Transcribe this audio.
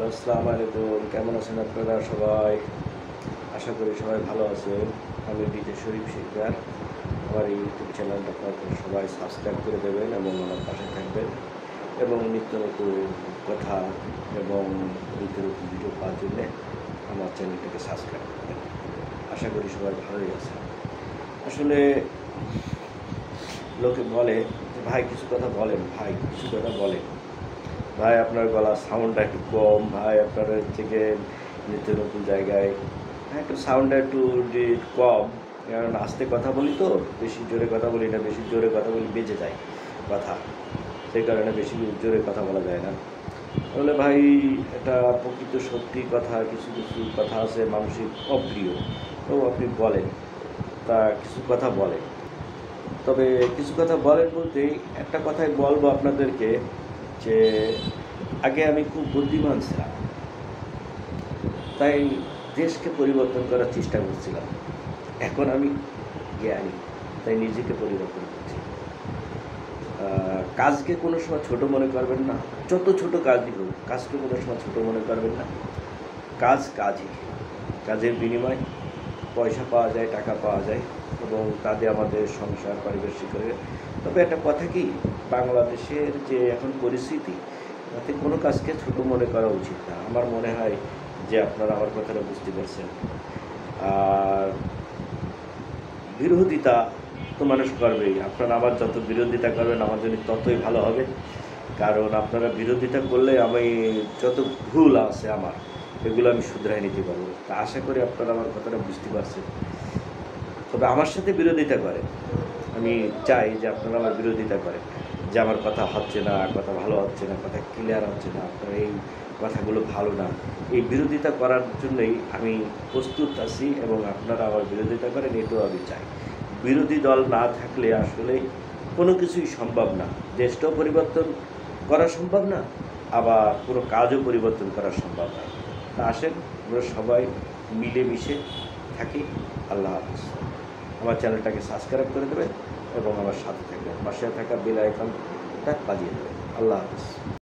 Hello, আসসালামু আলাইকুম। কেমন আছেন আপনারা সবাই? আশা করি সবাই ভালো আছেন। আমি বিজয় শরীফ শিকদার। আমার এই ইউটিউব চ্যানেলটা আপনারা সবাই সাবস্ক্রাইব করে দেবেন এবং আমার পাশে থাকবেন এবং নিত্য নতুন কথা এবং নিত্য নতুন ভিডিও পাওয়ার জন্যে আমার চ্যানেলটাকে সাবস্ক্রাইব করবেন। আশা করি সবাই ভালোই আছেন। আসলে লোকে বলে যে ভাই কিছু কথা বলেন, ভাই কিছু কথা বলেন, ভাই আপনার গলার সাউন্ডটা একটু কম, ভাই আপনার থেকে নিত্য নতুন জায়গায় একটু সাউন্ডটা একটু কম, কারণ আস্তে কথা বলি তো, বেশি জোরে কথা বলি না, বেশি জোরে কথা বলি বেজে যায় কথা, সেই কারণে বেশি জোরে কথা বলা যায় না। তাহলে ভাই এটা প্রকৃত সত্যি কথা, কিছু কিছু কথা আছে মানসিক অপ্রিয়, তো আপনি বলেন, তা কিছু কথা বলেন। তবে কিছু কথা বলেন বলতে একটা কথাই বলবো আপনাদেরকে, যে আগে আমি খুব বুদ্ধিমান ছিলাম, তাই দেশকে পরিবর্তন করার চেষ্টা করছিলাম। এখন আমি জ্ঞানী, তাই নিজেকে পরিবর্তন করছি। কাজকে কোনো সময় ছোট মনে করবেন না, যত ছোট কাজই হোক, কাজকে কোনো সময় ছোট মনে করবেন না। কাজ কাজই, কাজের বিনিময় পয়সা পাওয়া যায়, টাকা পাওয়া যায় এবং তাতে আমাদের সংসার পারিপার্শ্বিক করে। তবে একটা কথা কি, বাংলাদেশের যে এখন পরিস্থিতি, তাতে কোনো কাজকে ছোট মনে করা উচিত না। আমার মনে হয় যে আপনারা আমার কথাটা বুঝতে পারছেন। আর বিরোধিতা তো মানুষ করবেই, আপনারা আমার যত বিরোধিতা করবেন আমার জন্য ততই ভালো হবে, কারণ আপনারা বিরোধিতা করলে আমি যত ভুল আছে আমার, এগুলো আমি শুধরাই নিতে পারবো। তা আশা করি আপনারা আমার কথাটা বুঝতে পারছেন। তবে আমার সাথে বিরোধিতা করেন, আমি চাই যে আপনারা আমার বিরোধিতা করেন, যে আমার কথা হচ্ছে না, কথা ভালো হচ্ছে না, কথা ক্লিয়ার হচ্ছে না, আপনার এই কথাগুলো ভালো না, এই বিরোধিতা করার জন্যই আমি প্রস্তুত আছি এবং আপনারা আমার বিরোধিতা করেন, এটাও আমি চাই। বিরোধী দল না থাকলে আসলে কোনো কিছুই সম্ভব না, দেশটাও পরিবর্তন করা সম্ভব না, আবার কোনো কাজও পরিবর্তন করা সম্ভব না। তা আসেন আমরা সবাই মিলেমিশে থাকি। আল্লাহ হাফিজ। আমার চ্যানেলটাকে সাবস্ক্রাইব করে দেবেন এবং আমার সাথে থাকবেন, পাশে থাকা বেল আইকনটা বাজিয়ে দেবেন। আল্লাহ হাফিজ।